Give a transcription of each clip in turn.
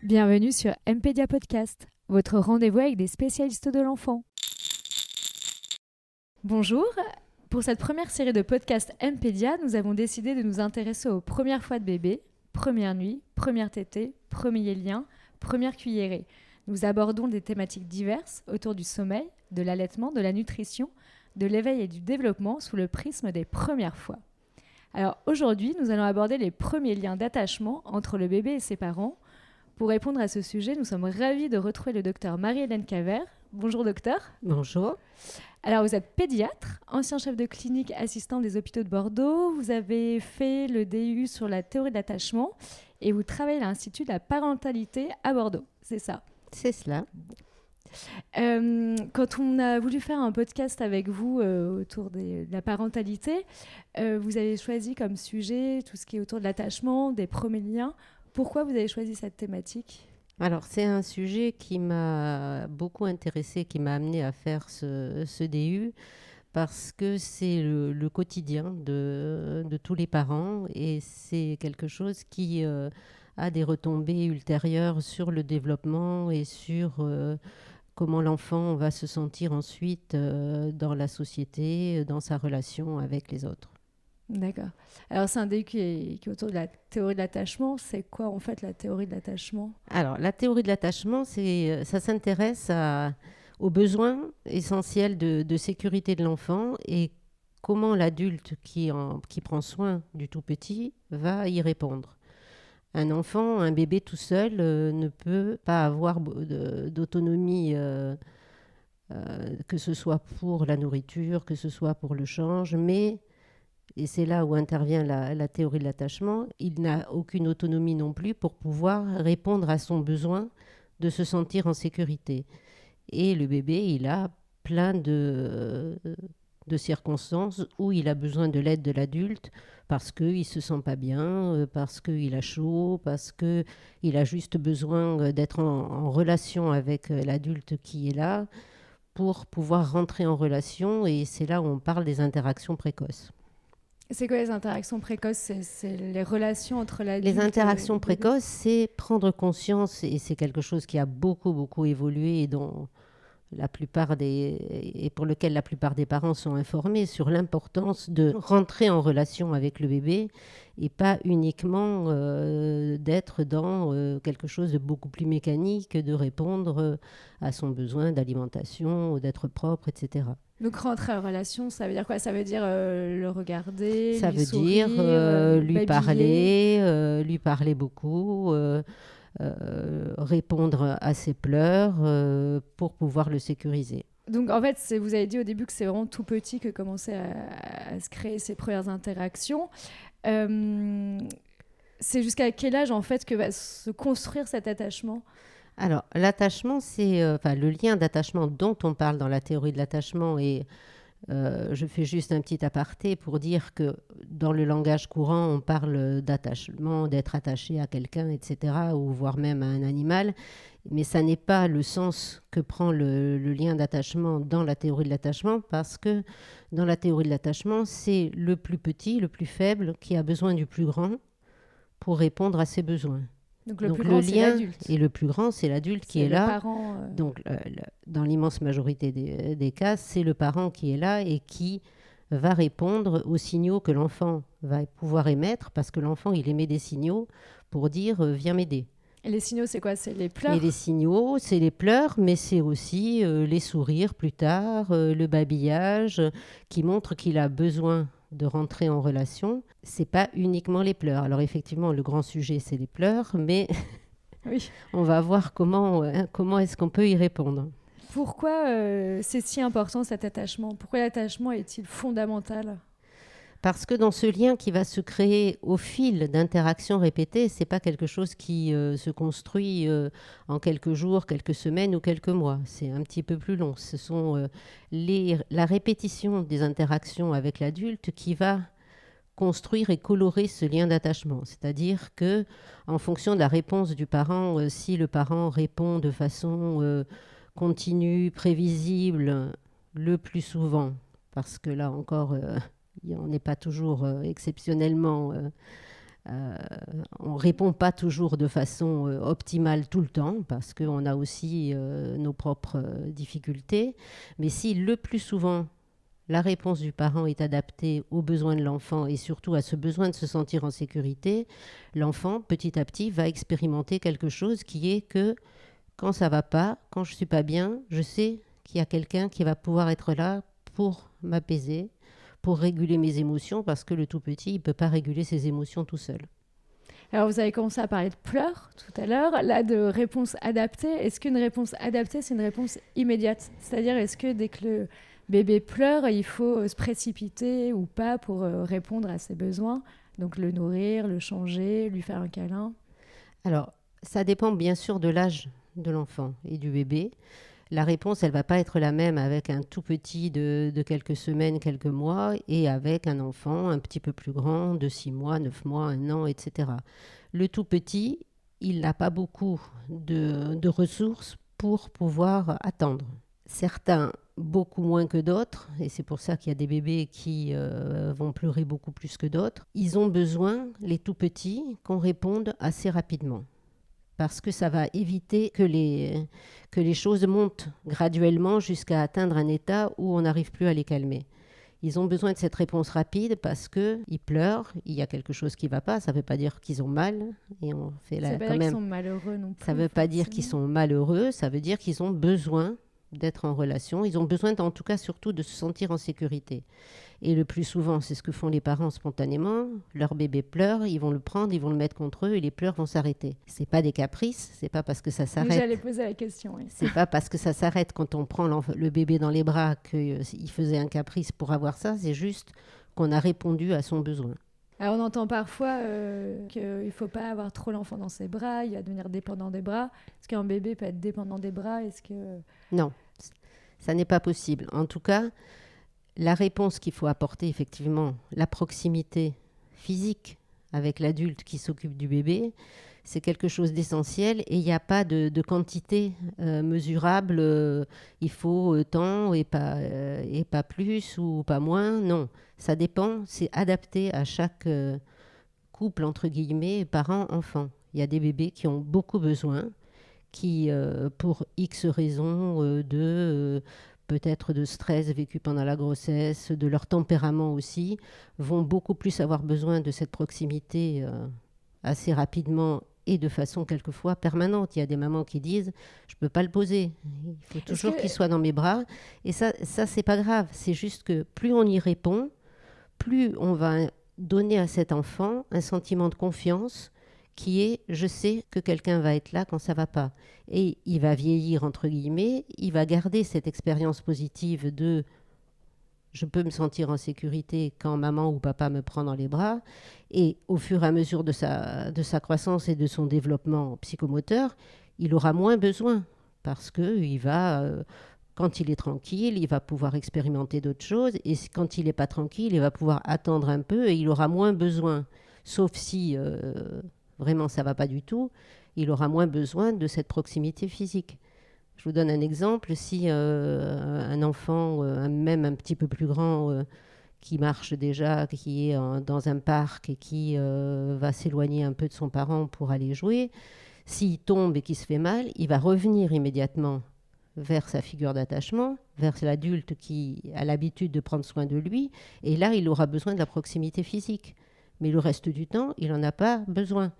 Bienvenue sur Mpédia Podcast, votre rendez-vous avec des spécialistes de l'enfant. Bonjour, pour cette première série de podcasts Mpédia, nous avons décidé de nous intéresser aux premières fois de bébé, première nuit, première tétée, premier lien, première cuillerée. Nous abordons des thématiques diverses autour du sommeil, de l'allaitement, de la nutrition, de l'éveil et du développement sous le prisme des premières fois. Alors aujourd'hui, nous allons aborder les premiers liens d'attachement entre le bébé et ses parents. Pour répondre à ce sujet, nous sommes ravis de retrouver le docteur Marie-Hélène Cavert. Bonjour docteur. Bonjour. Alors vous êtes pédiatre, ancien chef de clinique assistant des hôpitaux de Bordeaux. Vous avez fait le DU sur la théorie de l'attachement et vous travaillez à l'Institut de la parentalité à Bordeaux. C'est ça? C'est cela. Quand on a voulu faire un podcast avec vous autour de la parentalité, vous avez choisi comme sujet tout ce qui est autour de l'attachement, des premiers liens. Pourquoi vous avez choisi cette thématique ? Alors, c'est un sujet qui m'a beaucoup intéressée, qui m'a amenée à faire ce DU, parce que c'est le quotidien de tous les parents et c'est quelque chose qui a des retombées ultérieures sur le développement et sur comment l'enfant va se sentir ensuite dans la société, dans sa relation avec les autres. D'accord. Alors, c'est un DU qui est autour de la théorie de l'attachement. C'est quoi, en fait, la théorie de l'attachement ? Alors, la théorie de l'attachement, ça s'intéresse aux besoins essentiels de sécurité de l'enfant et comment l'adulte qui prend soin du tout petit va y répondre. Un enfant, un bébé tout seul ne peut pas avoir d'autonomie, que ce soit pour la nourriture, que ce soit pour le change, mais et c'est là où intervient la théorie de l'attachement, il n'a aucune autonomie non plus pour pouvoir répondre à son besoin de se sentir en sécurité. Et le bébé, il a plein de circonstances où il a besoin de l'aide de l'adulte parce qu'il ne se sent pas bien, parce qu'il a chaud, parce qu'il a juste besoin d'être en relation avec l'adulte qui est là pour pouvoir rentrer en relation. Et c'est là où on parle des interactions précoces. C'est quoi les interactions précoces ? C'est les relations entre l'adulte Les interactions et le précoces, c'est prendre conscience, et c'est quelque chose qui a beaucoup évolué et dont et pour lequel la plupart des parents sont informés sur l'importance de rentrer en relation avec le bébé et pas uniquement d'être dans quelque chose de beaucoup plus mécanique, de répondre à son besoin d'alimentation, d'être propre, etc. Donc rentrer en relation, ça veut dire quoi ? Ça veut dire le regarder, Ça lui veut sourire, dire lui babiller. lui parler beaucoup, répondre à ses pleurs pour pouvoir le sécuriser. Donc en fait, vous avez dit au début que c'est vraiment tout petit que commençaient à se créer ces premières interactions. C'est jusqu'à quel âge en fait que va se construire cet attachement ? Alors, l'attachement, c'est le lien d'attachement dont on parle dans la théorie de l'attachement. Et je fais juste un petit aparté pour dire que dans le langage courant, on parle d'attachement, d'être attaché à quelqu'un, etc., ou voire même à un animal. Mais ça n'est pas le sens que prend le lien d'attachement dans la théorie de l'attachement, parce que dans la théorie de l'attachement, c'est le plus petit, le plus faible, qui a besoin du plus grand pour répondre à ses besoins. Donc le plus grand, c'est l'adulte. Et le plus grand, c'est l'adulte qui est là. Parent, Donc, dans l'immense majorité des cas, c'est le parent qui est là et qui va répondre aux signaux que l'enfant va pouvoir émettre, parce que l'enfant, il émet des signaux pour dire « viens m'aider ». Et les signaux, c'est quoi ? C'est les pleurs ? Et les signaux, c'est les pleurs, mais c'est aussi les sourires plus tard, le babillage, qui montre qu'il a besoin de rentrer en relation. C'est pas uniquement les pleurs. Alors effectivement, le grand sujet, c'est les pleurs, mais oui. On va voir comment est-ce qu'on peut y répondre. Pourquoi c'est si important cet attachement ? Pourquoi l'attachement est-il fondamental ? Parce que dans ce lien qui va se créer au fil d'interactions répétées, c'est pas quelque chose qui se construit en quelques jours, quelques semaines ou quelques mois. C'est un petit peu plus long. Ce sont la répétition des interactions avec l'adulte qui va construire et colorer ce lien d'attachement. C'est-à-dire que, en fonction de la réponse du parent, si le parent répond de façon continue, prévisible, le plus souvent, parce que là encore, on n'est pas toujours exceptionnellement On ne répond pas toujours de façon optimale tout le temps, parce qu'on a aussi nos propres difficultés. Mais si le plus souvent, la réponse du parent est adaptée aux besoins de l'enfant et surtout à ce besoin de se sentir en sécurité, l'enfant, petit à petit, va expérimenter quelque chose qui est que quand ça ne va pas, quand je ne suis pas bien, je sais qu'il y a quelqu'un qui va pouvoir être là pour m'apaiser, pour réguler mes émotions, parce que le tout petit, il ne peut pas réguler ses émotions tout seul. Alors, vous avez commencé à parler de pleurs tout à l'heure, là de réponse adaptée. Est-ce qu'une réponse adaptée, c'est une réponse immédiate? C'est-à-dire, est-ce que dès que le bébé pleure, il faut se précipiter ou pas pour répondre à ses besoins? Donc, le nourrir, le changer, lui faire un câlin? Alors, ça dépend bien sûr de l'âge de l'enfant et du bébé. La réponse, elle ne va pas être la même avec un tout petit de quelques semaines, quelques mois, et avec un enfant un petit peu plus grand, de 6 mois, 9 mois, 1 an, etc. Le tout petit, il n'a pas beaucoup de ressources pour pouvoir attendre. Certains, beaucoup moins que d'autres, et c'est pour ça qu'il y a des bébés qui vont pleurer beaucoup plus que d'autres, ils ont besoin, les tout petits, qu'on réponde assez rapidement. Parce que ça va éviter que les choses montent graduellement jusqu'à atteindre un état où on n'arrive plus à les calmer. Ils ont besoin de cette réponse rapide parce qu'ils pleurent, il y a quelque chose qui ne va pas, ça ne veut pas dire qu'ils ont mal. Et on fait Ça veut pas dire qu'ils sont malheureux non plus. Ça ne veut pas dire qu'ils sont malheureux, ça veut dire qu'ils ont besoin d'être en relation. Ils ont besoin, en tout cas, surtout de se sentir en sécurité. Et le plus souvent, c'est ce que font les parents spontanément. Leur bébé pleure, ils vont le prendre, ils vont le mettre contre eux et les pleurs vont s'arrêter. C'est pas des caprices, c'est pas parce que ça s'arrête. J'allais poser la question. Oui. C'est pas parce que ça s'arrête quand on prend le bébé dans les bras qu'il faisait un caprice pour avoir ça. C'est juste qu'on a répondu à son besoin. Alors on entend parfois qu'il ne faut pas avoir trop l'enfant dans ses bras, il va devenir dépendant des bras. Est-ce qu'un bébé peut être dépendant des bras? Non, ça n'est pas possible. En tout cas, la réponse qu'il faut apporter, effectivement, la proximité physique avec l'adulte qui s'occupe du bébé, c'est quelque chose d'essentiel et il n'y a pas de quantité mesurable. Il faut tant et pas plus ou pas moins. Non, ça dépend, c'est adapté à chaque couple, entre guillemets, parent-enfant. Il y a des bébés qui ont beaucoup besoin, qui, pour X raisons peut-être de stress vécu pendant la grossesse, de leur tempérament aussi, vont beaucoup plus avoir besoin de cette proximité assez rapidement et de façon quelquefois permanente. Il y a des mamans qui disent « je ne peux pas le poser, il faut toujours qu'il soit dans mes bras ». Et ça c'est pas grave. C'est juste que plus on y répond, plus on va donner à cet enfant un sentiment de confiance qui est « je sais que quelqu'un va être là quand ça ne va pas ». Et il va vieillir, entre guillemets, il va garder cette expérience positive de « je peux me sentir en sécurité quand maman ou papa me prend dans les bras ». Et au fur et à mesure de sa croissance et de son développement psychomoteur, il aura moins besoin parce qu'il va... quand il est tranquille, il va pouvoir expérimenter d'autres choses. Et quand il n'est pas tranquille, il va pouvoir attendre un peu et il aura moins besoin, sauf si... vraiment ça ne va pas du tout, il aura moins besoin de cette proximité physique. Je vous donne un exemple, si un enfant, même un petit peu plus grand, qui marche déjà, qui est dans un parc et qui va s'éloigner un peu de son parent pour aller jouer, s'il tombe et qu'il se fait mal, il va revenir immédiatement vers sa figure d'attachement, vers l'adulte qui a l'habitude de prendre soin de lui, et là il aura besoin de la proximité physique. Mais le reste du temps, il n'en a pas besoin.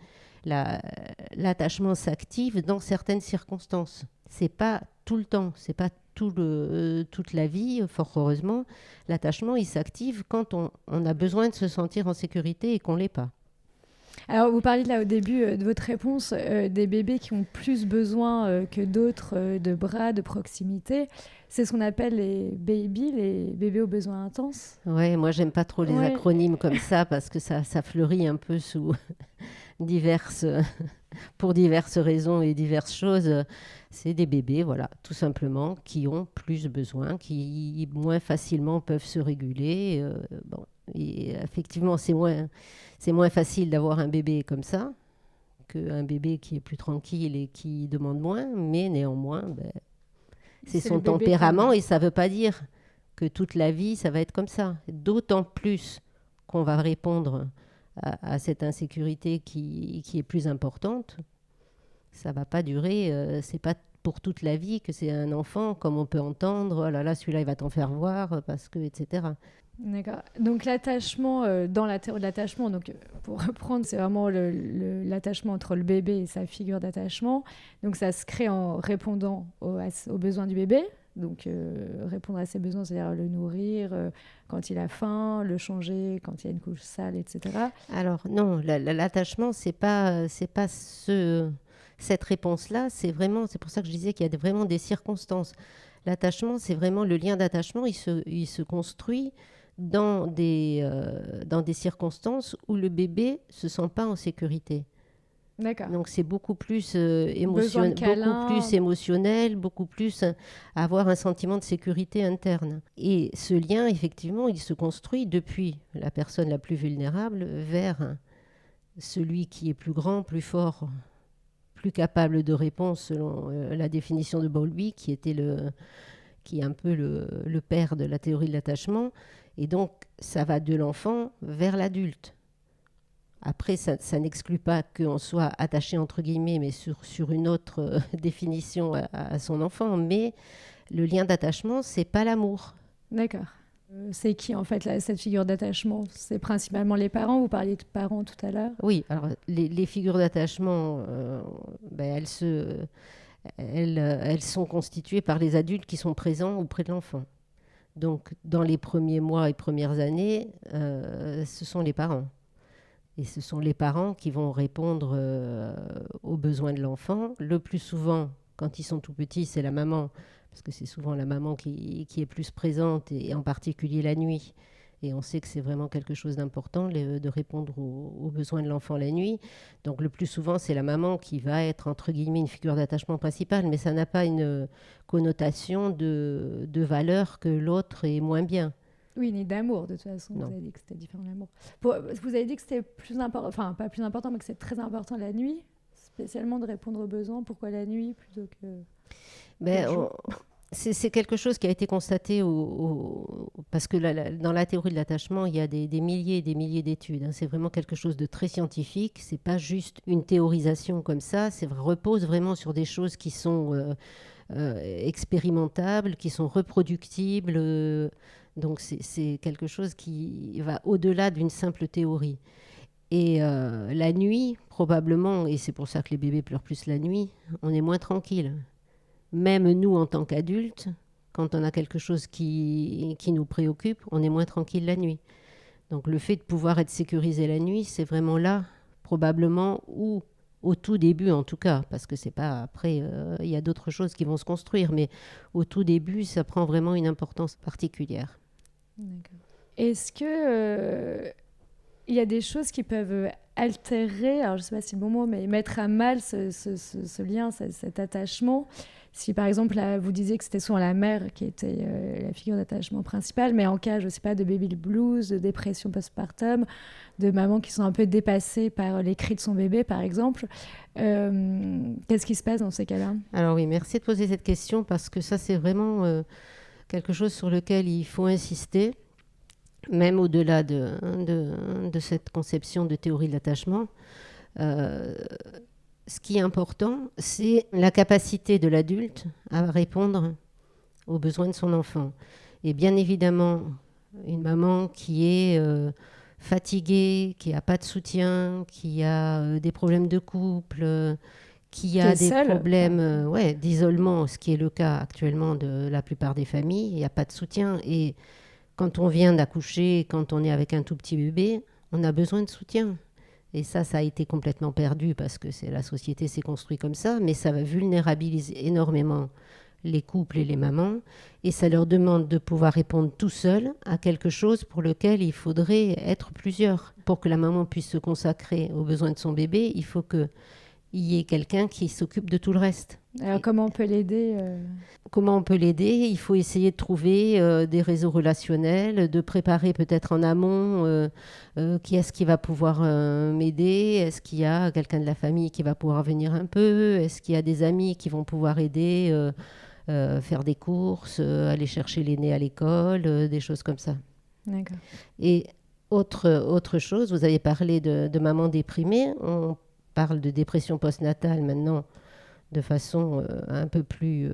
L'attachement s'active dans certaines circonstances. C'est pas tout le temps, c'est pas toute la vie, fort heureusement. L'attachement, il s'active quand on a besoin de se sentir en sécurité et qu'on ne l'est pas. Alors, vous parliez là au début de votre réponse des bébés qui ont plus besoin que d'autres de bras, de proximité. C'est ce qu'on appelle les bébés aux besoins intenses. Ouais, moi j'aime pas trop les acronymes comme ça parce que ça fleurit un peu sous pour diverses raisons et diverses choses. C'est des bébés, voilà, tout simplement, qui ont plus besoin, qui moins facilement peuvent se réguler. Et effectivement, c'est moins facile d'avoir un bébé comme ça qu'un bébé qui est plus tranquille et qui demande moins, mais néanmoins, c'est son tempérament et ça ne veut pas dire que toute la vie, ça va être comme ça. D'autant plus qu'on va répondre à cette insécurité qui est plus importante, ça ne va pas durer. C'est pas pour toute la vie que c'est un enfant, comme on peut entendre, oh là là, celui-là, il va t'en faire voir, parce que, etc. D'accord. Donc l'attachement, dans la théorie de l'attachement, donc, pour reprendre, c'est vraiment l'attachement entre le bébé et sa figure d'attachement. Donc ça se crée en répondant aux besoins du bébé. Donc répondre à ses besoins, c'est-à-dire le nourrir quand il a faim, le changer quand il y a une couche sale, etc. Alors non, l'attachement, c'est pas cette réponse-là, c'est pour ça que je disais qu'il y a vraiment des circonstances. L'attachement, c'est vraiment le lien d'attachement, il se construit dans des circonstances où le bébé se sent pas en sécurité. D'accord. Donc c'est beaucoup plus Besoin de câlin. beaucoup plus émotionnel, beaucoup plus avoir un sentiment de sécurité interne. Et ce lien, effectivement, il se construit depuis la personne la plus vulnérable vers celui qui est plus grand, plus fort, plus capable de réponse selon la définition de Bowlby, qui est un peu le père de la théorie de l'attachement. Et donc ça va de l'enfant vers l'adulte. Après, ça n'exclut pas qu'on soit attaché, entre guillemets, mais sur une autre définition à son enfant. Mais le lien d'attachement, c'est pas l'amour. D'accord. C'est qui, en fait, cette figure d'attachement? C'est principalement les parents? Vous parliez de parents tout à l'heure. Oui, alors les figures d'attachement, elles sont constituées par les adultes qui sont présents auprès de l'enfant. Donc, dans les premiers mois et premières années, ce sont les parents. Et ce sont les parents qui vont répondre aux besoins de l'enfant. Le plus souvent, quand ils sont tout petits, c'est la maman, parce que c'est souvent la maman qui est plus présente, et en particulier la nuit. Et on sait que c'est vraiment quelque chose d'important de répondre aux besoins de l'enfant la nuit. Donc le plus souvent, c'est la maman qui va être, entre guillemets, une figure d'attachement principale, mais ça n'a pas une connotation de valeur que l'autre est moins bien. Oui, ni d'amour, de toute façon. Non. Vous avez dit que c'était différent de l'amour. Vous avez dit que c'était plus important, enfin, pas plus important, mais que c'est très important la nuit, spécialement de répondre aux besoins. Pourquoi la nuit plutôt que c'est quelque chose qui a été constaté parce que dans la théorie de l'attachement, il y a des milliers et des milliers d'études. Hein. C'est vraiment quelque chose de très scientifique. C'est pas juste une théorisation comme ça. Repose vraiment sur des choses qui sont expérimentables, qui sont reproductibles. Donc c'est quelque chose qui va au-delà d'une simple théorie. Et la nuit, probablement, et c'est pour ça que les bébés pleurent plus la nuit, on est moins tranquille. Même nous, en tant qu'adultes, quand on a quelque chose qui nous préoccupe, on est moins tranquille la nuit. Donc le fait de pouvoir être sécurisé la nuit, c'est vraiment là, probablement, ou au tout début en tout cas, parce que c'est pas après, il y a d'autres choses qui vont se construire, mais au tout début, ça prend vraiment une importance particulière. D'accord. Est-ce que il y a des choses qui peuvent altérer, alors je ne sais pas si c'est le bon mot, mais mettre à mal ce lien, cet attachement? Si par exemple, là, vous disiez que c'était souvent la mère qui était la figure d'attachement principale, mais en cas, je ne sais pas, de baby blues, de dépression postpartum, de mamans qui sont un peu dépassées par les cris de son bébé, par exemple, qu'est-ce qui se passe dans ces cas-là? Alors oui, merci de poser cette question, parce que ça, c'est vraiment quelque chose sur lequel il faut insister, même au-delà de cette conception de théorie de l'attachement. Ce qui est important, c'est la capacité de l'adulte à répondre aux besoins de son enfant. Et bien évidemment, une maman qui est fatiguée, qui n'a pas de soutien, qui a des problèmes de couple, qui a des problèmes d'isolement, ce qui est le cas actuellement de la plupart des familles, il n'y a pas de soutien. Et quand on vient d'accoucher, quand on est avec un tout petit bébé, on a besoin de soutien. Et ça a été complètement perdu parce que la société s'est construite comme ça, mais ça va vulnérabiliser énormément les couples et les mamans, et ça leur demande de pouvoir répondre tout seul à quelque chose pour lequel il faudrait être plusieurs. Pour que la maman puisse se consacrer aux besoins de son bébé, il faut qu'il y ait quelqu'un qui s'occupe de tout le reste. Alors comment on peut l'aider Comment on peut l'aider? Il faut essayer de trouver des réseaux relationnels, de préparer peut-être en amont qui est-ce qui va pouvoir m'aider? Est-ce qu'il y a quelqu'un de la famille qui va pouvoir venir un peu? Est-ce qu'il y a des amis qui vont pouvoir aider, faire des courses, aller chercher l'aîné à l'école, des choses comme ça. D'accord. Et Autre chose, vous avez parlé de maman déprimée. On parle de dépression postnatale maintenant de façon un peu plus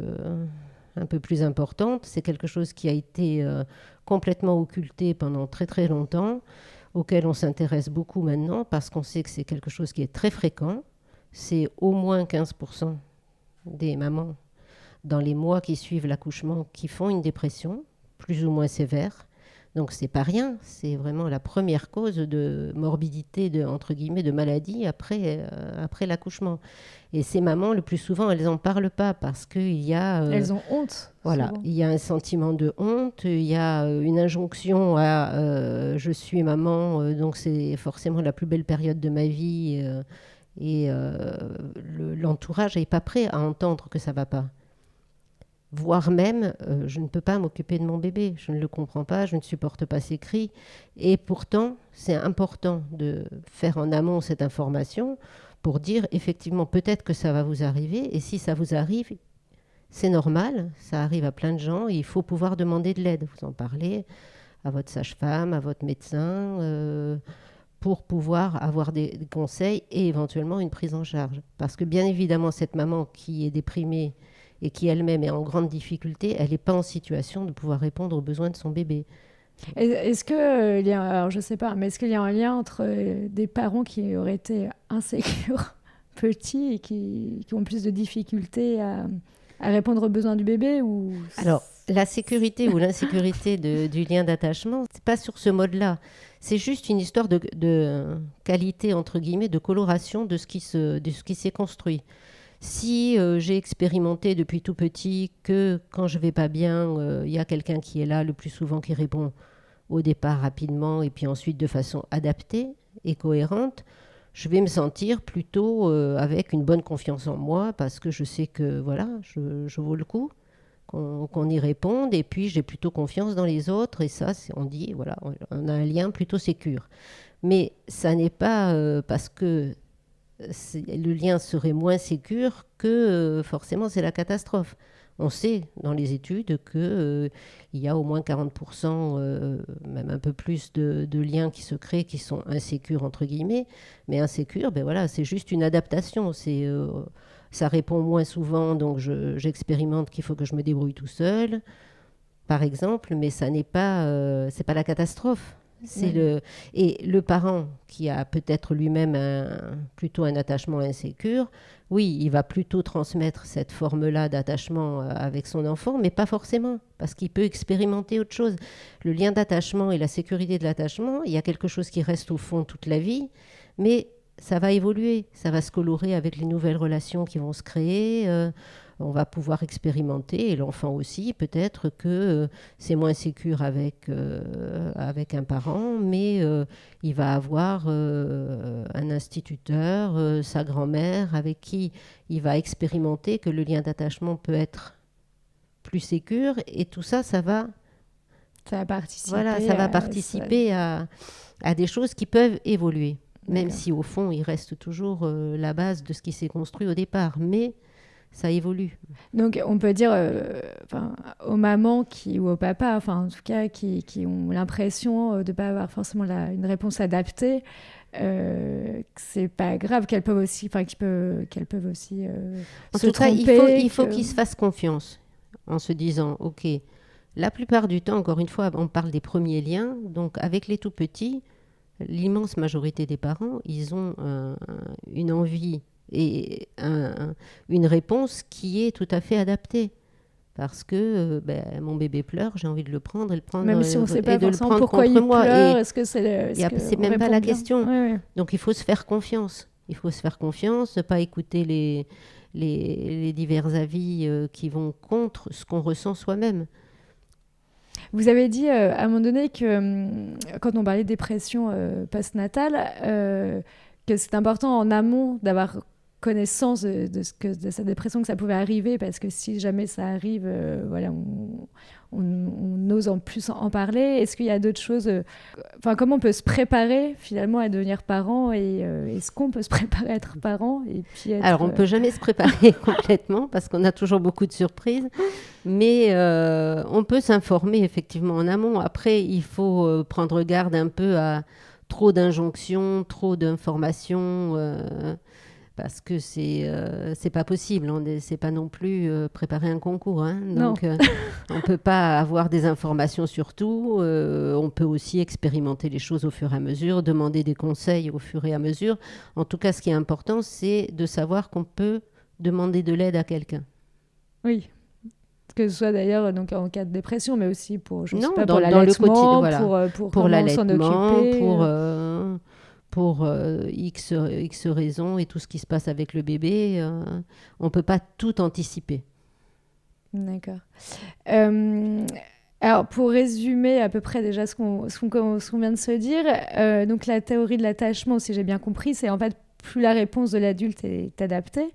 importante. C'est quelque chose qui a été complètement occulté pendant très très longtemps, auquel on s'intéresse beaucoup maintenant parce qu'on sait que c'est quelque chose qui est très fréquent. C'est au moins 15% des mamans dans les mois qui suivent l'accouchement qui font une dépression, plus ou moins sévère. Donc c'est pas rien, c'est vraiment la première cause de morbidité, entre guillemets, de maladie après l'accouchement. Et ces mamans, le plus souvent, elles n'en parlent pas parce qu'il y a... elles ont honte. Voilà, souvent. il y a un sentiment de honte, il y a une injonction à je suis maman, donc c'est forcément la plus belle période de ma vie. L'entourage n'est pas prêt à entendre que ça ne va pas. Voire même, je ne peux pas m'occuper de mon bébé, je ne le comprends pas, je ne supporte pas ses cris. Et pourtant, c'est important de faire en amont cette information pour dire effectivement peut-être que ça va vous arriver. Et si ça vous arrive, c'est normal, ça arrive à plein de gens. Et il faut pouvoir demander de l'aide. Vous en parlez à votre sage-femme, à votre médecin, pour pouvoir avoir des conseils et éventuellement une prise en charge. Parce que bien évidemment, cette maman qui est déprimée et qui elle-même est en grande difficulté, elle n'est pas en situation de pouvoir répondre aux besoins de son bébé. Est-ce que, alors je sais pas, mais est-ce qu'il y a un lien entre des parents qui auraient été insécures, petits, et qui ont plus de difficultés à répondre aux besoins du bébé ou... Alors, la sécurité ou l'insécurité du lien d'attachement, c'est pas sur ce mode-là. C'est juste une histoire de qualité, entre guillemets, de coloration de ce qui s'est construit. Si j'ai expérimenté depuis tout petit que quand je vais pas bien, il y a quelqu'un qui est là, le plus souvent qui répond au départ rapidement et puis ensuite de façon adaptée et cohérente, je vais me sentir plutôt avec une bonne confiance en moi parce que je sais que voilà, je vaux le coup, qu'on y réponde et puis j'ai plutôt confiance dans les autres et ça, on dit, voilà, on a un lien plutôt sécure. Mais ça n'est pas parce que le lien serait moins sécure que forcément c'est la catastrophe. On sait dans les études qu'il y a au moins 40%, même un peu plus de liens qui se créent qui sont insécures entre guillemets. Mais insécures, ben voilà, c'est juste une adaptation. Ça répond moins souvent, donc j'expérimente qu'il faut que je me débrouille tout seul, par exemple, mais ça n'est pas, c'est pas la catastrophe. Et le parent qui a peut-être lui-même plutôt un attachement insécure, oui, il va plutôt transmettre cette forme-là d'attachement avec son enfant, mais pas forcément, parce qu'il peut expérimenter autre chose. Le lien d'attachement et la sécurité de l'attachement, il y a quelque chose qui reste au fond toute la vie, mais ça va évoluer, ça va se colorer avec les nouvelles relations qui vont se créer. On va pouvoir expérimenter, et l'enfant aussi, peut-être que c'est moins sécure avec un parent, mais il va avoir un instituteur, sa grand-mère, avec qui il va expérimenter que le lien d'attachement peut être plus sécure, et tout ça, ça va participer à des choses qui peuvent évoluer, même si au fond, il reste toujours la base de ce qui s'est construit au départ, mais ça évolue. Donc, on peut dire aux mamans ou aux papas, en tout cas, qui ont l'impression de ne pas avoir forcément une réponse adaptée, que c'est pas grave, qu'elles peuvent aussi, qu'elles peuvent aussi en se tout cas, tromper. Il faut qu'ils se fassent confiance en se disant, OK, la plupart du temps, encore une fois, on parle des premiers liens, donc avec les tout petits, l'immense majorité des parents, ils ont une envie et une réponse qui est tout à fait adaptée. Parce que mon bébé pleure, j'ai envie de le prendre et le prendre même si on ne sait pas de le forcément prendre pourquoi il moi. pleure, est-ce que c'est même pas la bien. question. Ouais. Donc il faut se faire confiance. Il faut se faire confiance, ne pas écouter les divers avis qui vont contre ce qu'on ressent soi-même. Vous avez dit à un moment donné que quand on parlait de dépression postnatale, que c'est important en amont d'avoir connaissance de sa dépression, que ça pouvait arriver, parce que si jamais ça arrive, voilà, on ose en plus en parler. Est-ce qu'il y a d'autres choses, comment on peut se préparer finalement à devenir parent, et est-ce qu'on peut se préparer à être parent et puis Alors, on ne peut jamais se préparer complètement parce qu'on a toujours beaucoup de surprises, mais on peut s'informer effectivement en amont. Après, il faut prendre garde un peu à trop d'injonctions, trop d'informations, parce que c'est pas possible. C'est pas non plus préparer un concours, hein. Donc, on peut pas avoir des informations sur tout. On peut aussi expérimenter les choses au fur et à mesure, demander des conseils au fur et à mesure. En tout cas, ce qui est important, c'est de savoir qu'on peut demander de l'aide à quelqu'un. Oui. Que ce soit d'ailleurs donc en cas de dépression, mais aussi pour, je sais pas, dans pour l'allaitement, le quotidien, voilà. pour pour l'allaitement, s'en occuper. pour X raisons et tout ce qui se passe avec le bébé. On ne peut pas tout anticiper. D'accord. Alors, pour résumer à peu près déjà ce qu'on vient de se dire, donc la théorie de l'attachement, si j'ai bien compris, c'est en fait plus la réponse de l'adulte est adaptée,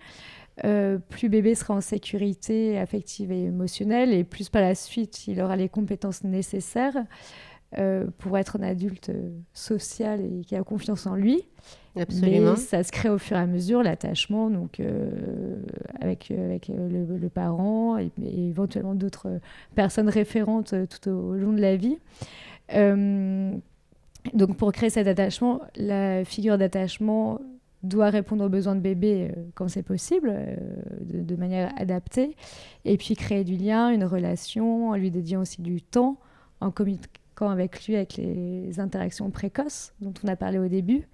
plus bébé sera en sécurité affective et émotionnelle, et plus par la suite il aura les compétences nécessaires pour être un adulte social et qui a confiance en lui. Absolument. Mais ça se crée au fur et à mesure, l'attachement, donc avec le parent et éventuellement d'autres personnes référentes tout au long de la vie. Donc pour créer cet attachement, la figure d'attachement doit répondre aux besoins de bébé quand c'est possible, de manière adaptée, et puis créer du lien, une relation, en lui dédiant aussi du temps, en communiquant avec lui, avec les interactions précoces dont on a parlé au début.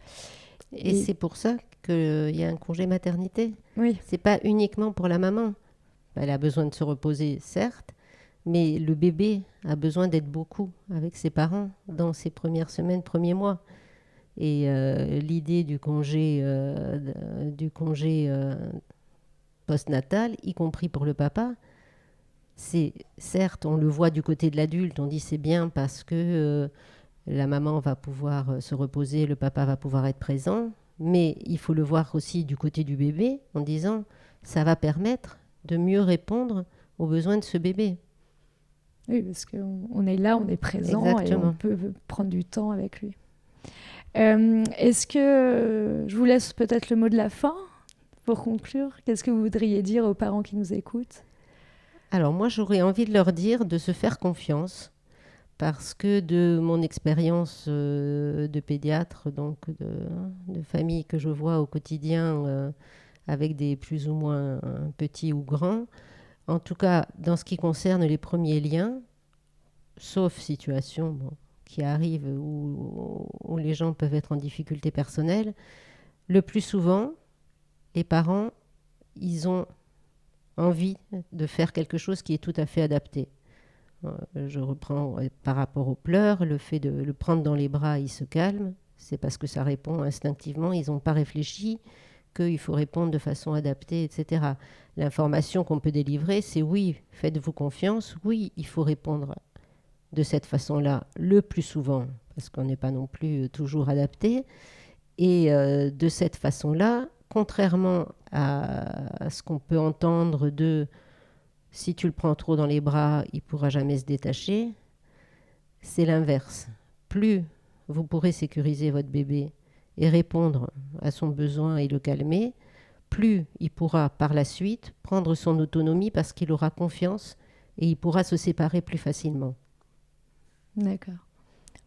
Et c'est pour ça qu'il y a un congé maternité. Oui. C'est pas uniquement pour la maman. Elle a besoin de se reposer, certes, mais le bébé a besoin d'être beaucoup avec ses parents dans ses premières semaines, premiers mois. Et l'idée du congé postnatal, y compris pour le papa, c'est certes, on le voit du côté de l'adulte, on dit c'est bien parce que la maman va pouvoir se reposer, le papa va pouvoir être présent, mais il faut le voir aussi du côté du bébé en disant ça va permettre de mieux répondre aux besoins de ce bébé. Oui, parce qu'on est là, on est présent. Exactement. Et on peut prendre du temps avec lui. Est-ce que je vous laisse peut-être le mot de la fin pour conclure? Qu'est-ce que vous voudriez dire aux parents qui nous écoutent? Alors moi, j'aurais envie de leur dire de se faire confiance, parce que de mon expérience de pédiatre, donc de famille que je vois au quotidien avec des plus ou moins petits ou grands, en tout cas dans ce qui concerne les premiers liens, sauf situation qui arrive où les gens peuvent être en difficulté personnelle, le plus souvent, les parents, ils ont envie de faire quelque chose qui est tout à fait adapté. Je reprends par rapport aux pleurs, le fait de le prendre dans les bras, il se calme, c'est parce que ça répond instinctivement, ils n'ont pas réfléchi qu'il faut répondre de façon adaptée, etc. L'information qu'on peut délivrer, c'est oui, faites-vous confiance, oui, il faut répondre de cette façon-là le plus souvent, parce qu'on n'est pas non plus toujours adapté, et de cette façon-là, contrairement à ce qu'on peut entendre de si tu le prends trop dans les bras, il ne pourra jamais se détacher, c'est l'inverse. Plus vous pourrez sécuriser votre bébé et répondre à son besoin et le calmer, plus il pourra par la suite prendre son autonomie parce qu'il aura confiance et il pourra se séparer plus facilement. D'accord.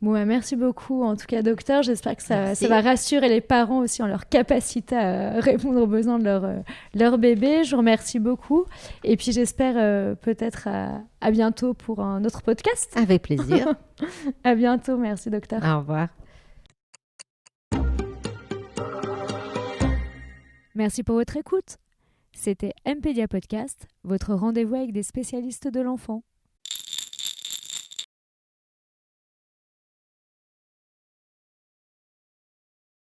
Bon, merci beaucoup, en tout cas, docteur. J'espère que ça va rassurer les parents aussi en leur capacité à répondre aux besoins de leur bébé. Je vous remercie beaucoup. Et puis, j'espère peut-être à bientôt pour un autre podcast. Avec plaisir. À bientôt. Merci, docteur. Au revoir. Merci pour votre écoute. C'était M-Pédia Podcast, votre rendez-vous avec des spécialistes de l'enfant.